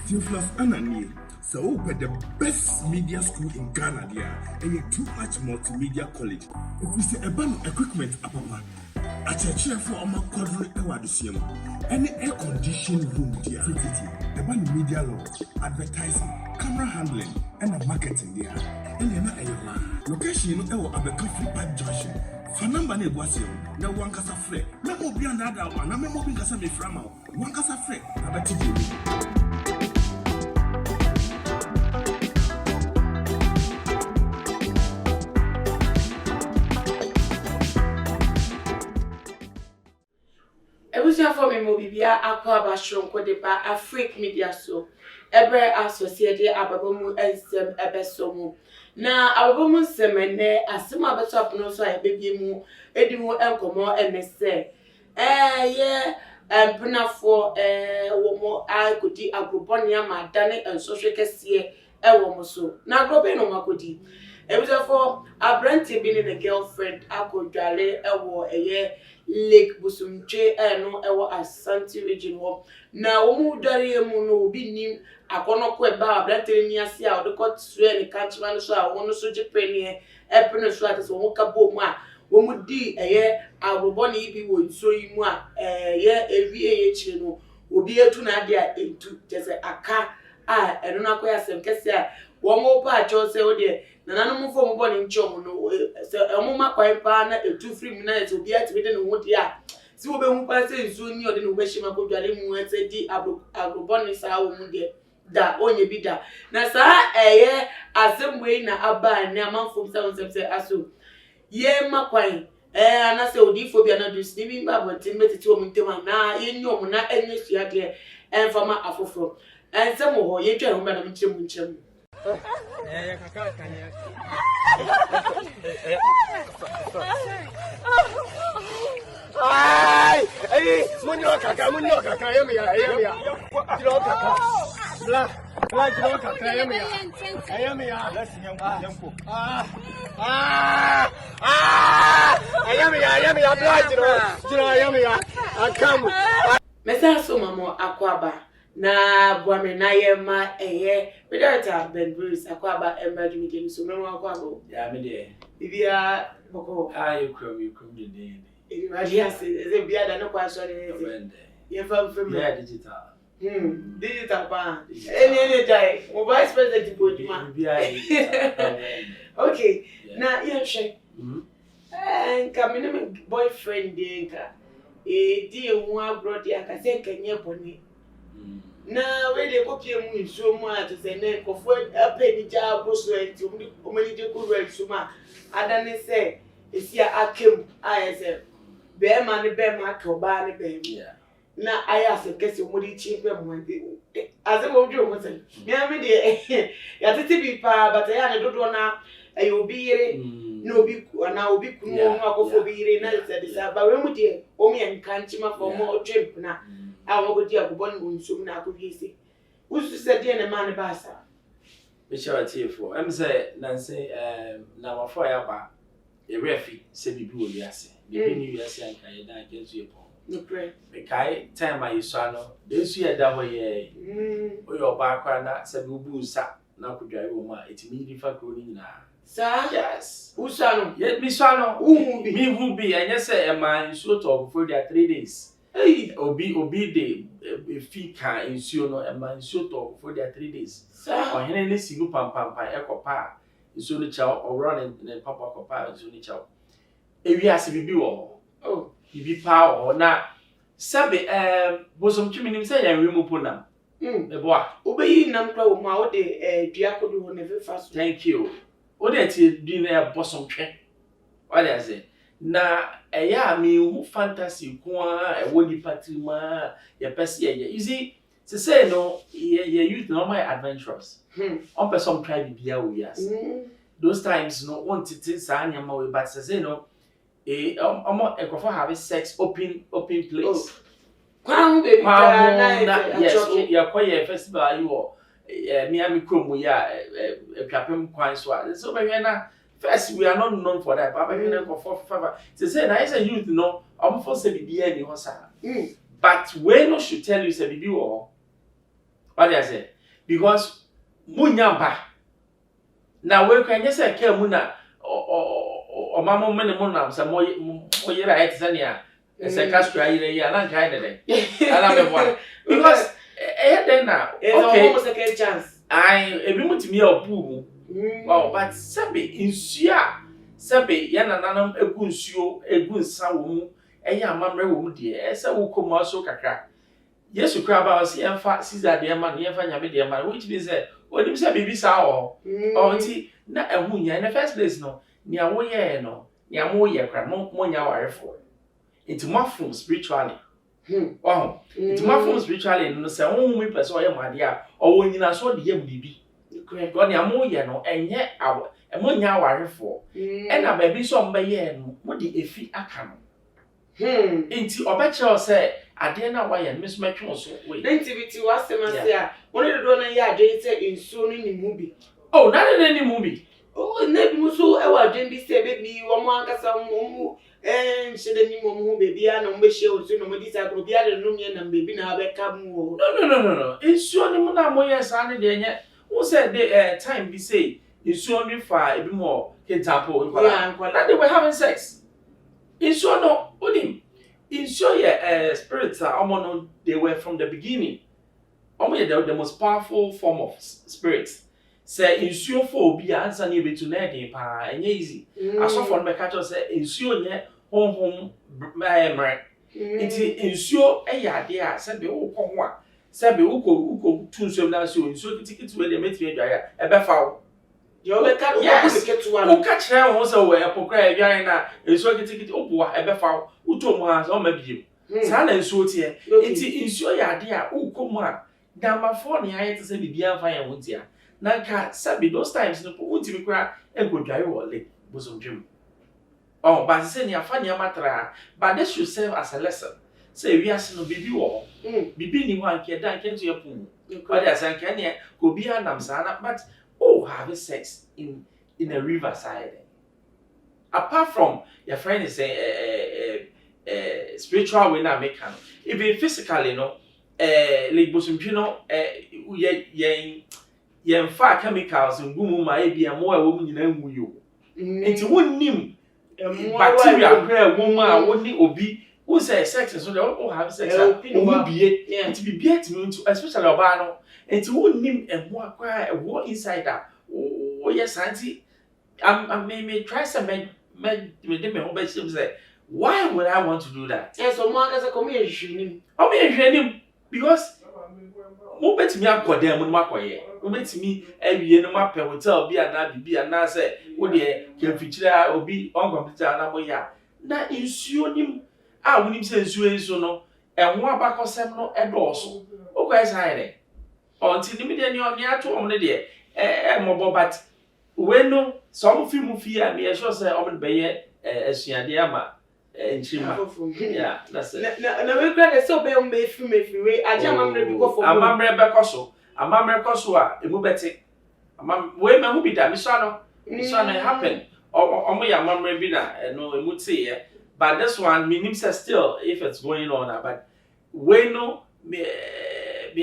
Theophilus Anani, so with the best media school in Ghana there, and a too much multimedia college. If we say about equipment, apapa, a church for our quadruple ewadisium, any air conditioned room there, about media law, advertising, camera handling, and marketing there, and then a location of Abeka Flipper Junction. Fanamba ne boasio na wankasa frɛ na obi andada wa na memo bi kasa me frama wankasa frɛ abati bi ebusia for me mo bibia akwa ba shronko de ba AfricMedia so ebre associate ababomu ensem ebesomu na ababomu semene asema beto apono so ayebebie mu edimu enkomo enese ye empnafo wo mo akodi agroboni amadane ensohwe kese wo mo so na agrobe no makodi ebusia for abrante bi ne girlfriend akodwale wo Lake Bosomtwe no ewo Asante region ho na wo mu dware mu no obi nim akonoko eba abrante ni ase a odekot sue ne kanchima no so a wo no so jepe ne epne so ate so wo ka bo mu a wo mu di agrobo ne bi wo nso yi mu a ewie chire no obi etu na ade a entu tese aka a eno na koya sem kese a wo mo pa cho se o de nana no mfo mo boni nchom no se omuma kwan pa na etu free mu na ese obi atibe de no ho de a si wo be hu pa se nso ni ode no be hima kodwale mu ese di agroboni sa wo mu de da onye bi da na sa asembwe na aba na amanfo se aso ye makwan ana se odi phobia na do snibi ba bontin metiti o muntema na ye nyom na enye sua de enfama afoforo ensemo ho ye twa ho ba na mchemu Kaka kanya. Ay, munyo kaka, yemi ya. Jiro kaka. Bla jiro kaka yemi ya. Let's nyampo. Yemi ya bla jiro yemi ya. Akamu. Mesa so mamo akwaba. Na buame na yema medata Ben Bruce akwaba emerge meeting so memo akwaba ya me de bibia boko you krom de dey e ma dia se bia da no kwa so ne ye fam ya digital digital pa any dai mobile space tipo juma bia okay na ye hwe kamine boyfriend de nka di hu abroad ya ka se kenye boni na we dey copy mu nso mu a to say na kofo apeni ja boso enti omani de ko real suma adane say esi akem ayese be ma ne be ma ka oba ne be na aya se kesi omodi chi pe mu ante ase mo dwo mo say me am de ya tete bi pa but ya ne dodo na ayo bi yire na obi kunu mu akofo bi yire na se de sa ba we mu de o mi enkanchi ma for mo trip na awo go dia go bon nsum na akobiyese usu se de ne man ba sa me sure tiefo em say nanse na wafo ya ba e refi se bibi wo wiase bibi ni wiase anka ye da kensu ye pon no pray me kai time ayi so ano de su ye da ho ye o yo ba akwa na se bi obu sa na kodwai wo ma etimi di fa kro ni nyina sa yes usano ye mi so ano mi hu bi enye se e man so to for their 3 days hey obi de fika insuo no e man so to for their 3 days sa ohene ne sinu pampampa ekopa insuo no cha o run ne papa kopa insuo ni cha ewi ase bibi wo oh bibi pa wo na sabe Bosomtwe minim se ya nwe mu ponam me boa obeyi nam kra wo mu a wo de dua kodo ho ne fefa so thank you o de ti di na Bosomtwe what I say na eya mi hu fantasy ko a e woni patrima ye pese ye you see to say no ye youth no my adventurous on person try bibia wo yes those times no want to say anyama we but say no omo ekofo have sex open place kwan baby na yes ya koye festival you Miami Chrome ya twapem kwan so be na first we are not known for that but we know for to say na is a youth no am for say bibia ni ho sa but we no should tell you say bibi wo what I say because munyamba na we kwanye se ka mu na o mama mo ne mo na se mo yira et se ne a se castro ayire ya na nkai ne de ala me bo because then na okay almost second chance ebi mutimi obu wow but sabe insua sabe ya nananam egu nsuo egu nsa wo mu eya amamre wo mu de se wo koma so kakra Yesu kra ba se emfa Caesar de ma no emfa nyame de ma which means say onim say bibi sa o nti na ehu nya in the first place no nia wo ye no nia mo ye kra mo nya warefo it mafum spiritually wow it mafum spiritually no say wo mu person o ye made a o wo nyina so de yam bibi God nia mo ye no enye awo e mo nya warefo e na ba bi so mba ye no mo de efi aka no Inti obeche say ade na wa ye miss metwe so we Intivity was semase a woni do na ye adwen say nsuo no ni mu bi oh na ni mu bi oh na bi mu so e wa adwen bi say bebi wo mo ankasa mu nhede ni mo bebi a na mo be hye o so no mo di sa kro bi a de no me na bebi na abeka mu no nsuo ni mu na mo ye sa ne de enye wo say the time bi say nsuo ni fa ebi mo kentapo nkwala they were having sex nsuo no odim nsuo ye spirits no they were from the beginning the most powerful form of spirits say nsuo for obi ansa na ebetu na edin pa enye easy asofo no be catch us say nsuo nye honhom mre nti nsuo ade a se be wo ko ho a se be wo tu nsuo na so nsuo kitikiti we de metri adwaya e be fa wo yo be ka wo ka kire ho se we epokra adwaya na nsuo kitikiti oboa e be fa wo to mu ha so ma biem sa na nsuo tie nti nsuo ade a wo ko mu a damafo ne aye se bibia fa ya wo tie na ka sabi those times no wo ti kura egodware wole Bosomtwe oh but say ni afa ni amatra but this should serve as a lesson say we as no bibi wo bibi ni ho anke da anke to yapu but as anke ne ko bi anam sana but have sex in a riverside apart from your friend is spiritual way na make even physically no like Bosomtwe no yen fa chemicals ngumu ma e bia mo a wo nyina nwu yo enti wonnim bacteria kra wo a woni obi who say sex so they all have sex o bie enti bibia timi ntu especially oba no enti wonnim emo akwa e wo inside a wo yes anti me try some me de ho ba shim say why would I want to do that yes so mo aka come here hwenim o me hwenim because mo betimi akodan mo makoye mo betimi awie no mapɛ hotel bi ana bibi ana se wo de kemfikyira obi on computer na mo ya na nsuo nim a wonim se nsuo enso no ɛho abakɔsɛm no ɛdɔɔso o kwa ɛsaire onti nim de ne oni ato om ne de mobo but we no some film fi a me sure say om be ye asuade ama nchima yeah that's it na we grade so be on be film we aja amamre bi go for amamre be koso a emu beti we ma hu bi da mi so no happen omo ya amamre bi na no emu te ye but this one me nim say still if it's going on but we no me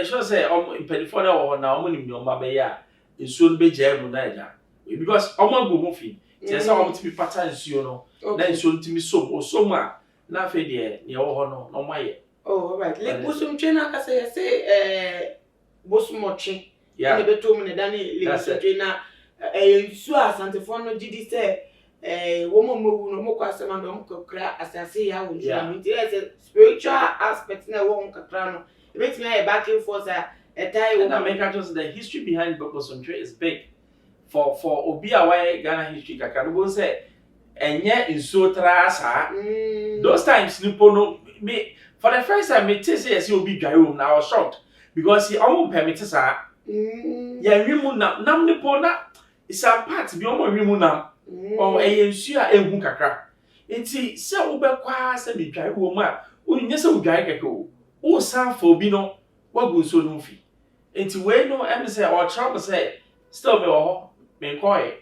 sure say impedifo na wo na omo nim no ma be ya nsuo no be jam na ja because omo go ho fi tie say omo ti bi pata nsuo no na nsuo ntimi som a na afi de ne wo ho no no maye oh all right like Bosomtwe na ka say Bosomtwe ne beto mu ne dani le Bosomtwe na nsuo asantefo no gidi say wo mo no mo kwa asema no mo kokra asase ya wo nsuo nti is spiritual aspect na wo nkakra no ebetimi aye back and forth and I make just the history behind Bosomtwe is big for obi away Ghana history kakra no say enye nsuo trasa those times nipo no me for the first time me say yes obi dware room na I was shocked because he almost permit sa ya wimu nam nipo na is a part bi omo wimu nam o nsuo a ehu kakra enti se wo be kwa se me dware room a onye se wo dware kakra o san for obi no wagu nsuo no fi enti we no em say o trouble say still me wo ho me koye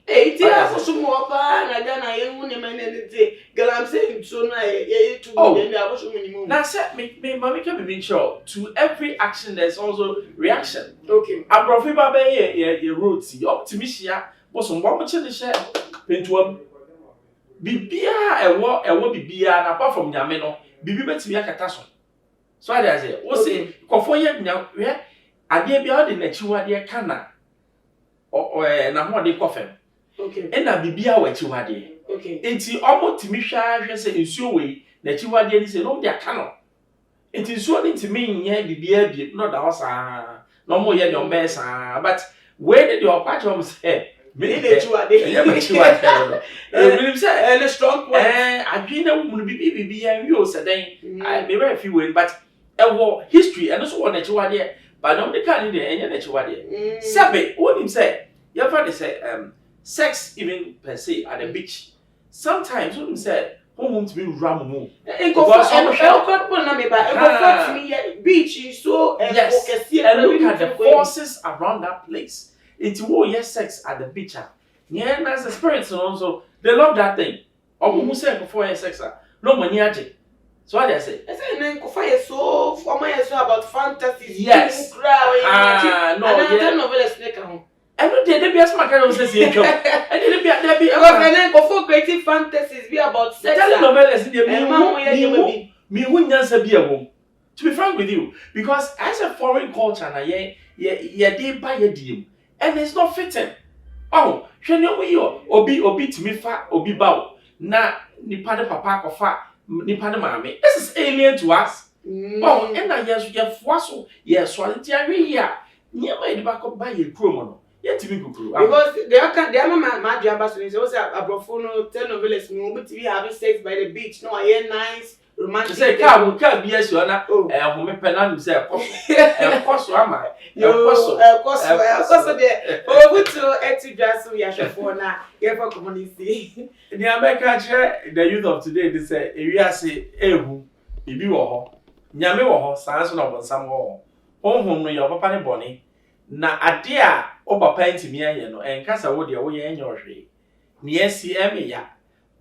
It's here for some more pan, and then I am one man and say, girl, I'm saying so now, I was minimum. Now, set me, mommy can be sure to every action there's also reaction. Okay. I profit by your roots, optimistia, was some one much in the share, pintuum. Bibia, a war be and apart from Yameno, Bibi to be a catastrophe. So I say, what's it? Cofoya now, yeah, I dare be out in a chihuahua dear canna or na one day coffin. Okay. And I Bibia where chihuahua. Okay. Enti almost to me, I say in so way that chihuahua is no dear cannot. It is so to me, yeah, Bibia, not the house, no more yet your best, but where did your patron say? Me the chihuahua. And a strong point. I've been a woman be and you said, I may very few but a war history and also one that you are there, but don't the candidate and that you are there. Sabe, what him say? Your father say, sex even per se at the beach. Sometimes what him said, home to be ramu. Beach so yes, and look at the forces around that place. It's war, yes, sex at the beach. Yeah, that's the spirits and also they love that thing. Or who say before your sex, no money. So what I say? I say, so for my about fantasies. Yes. No, yeah. Novelist. Every day they be as my kind of says, and there be a creative fantasies be about sex. Tell novelist in me wouldn't answer be a woman. To be frank with you, because as a foreign culture, na they buy a deal, and it's not fitting. Oh, she know we obi to me fa obi bow. Na ni pada papa kofa ni pada mame. This is alien to us. Oh, and na yes fwaso yes swaliti awi ya. Nyama e back up buy a chromo. Yet to be good. Because they are my so they say abrofono telenovelas me obi TV having sex by the beach. No, I nice. Romantic. Say car be yes you na home penal say koso ama koso there obi to etu dwaso ya hwefo na ye for community the American share the youth of today they say we are say ehu bibi wo ho nyame wo ho sanso na bonsam wo honhom no your papa ne bone na ade a o papa ntimi aye no enkasa wo de wo ye enyohwe ne asi emeya.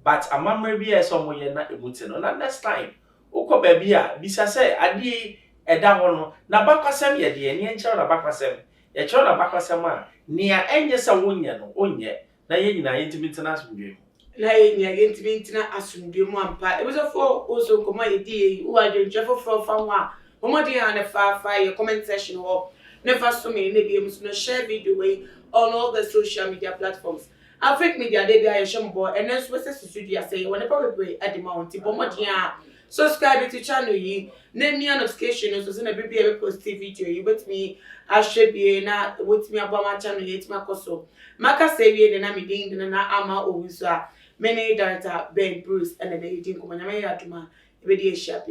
But a memory be as some way na emuti no. Na next time, uko baby a bisa say adi eda hono na bakwasem ye de ni enche na bakwasem. Ye che na bakwasem a nia enye sa wonye no onye na ye nyina ye ntimi ntena asumdwe. Na ye nia ye ntimi ntena asumdwe mu ampa. E beso for oso nkoma ye di u adwenche for fa ho a. Omodi an fa your comment section ho. Never so me na be emu no share video way on all the social media platforms. AfricMedia they be a shombo and then Swiss studio say when probably at the mountain bomodia subscribe to channel yi name me notification so say na be able post video you with me I should be na with me about my channel yet my koso maka say we na me din na ama owusu a many director Ben Bruce and then you think come na me yatuma e be dey share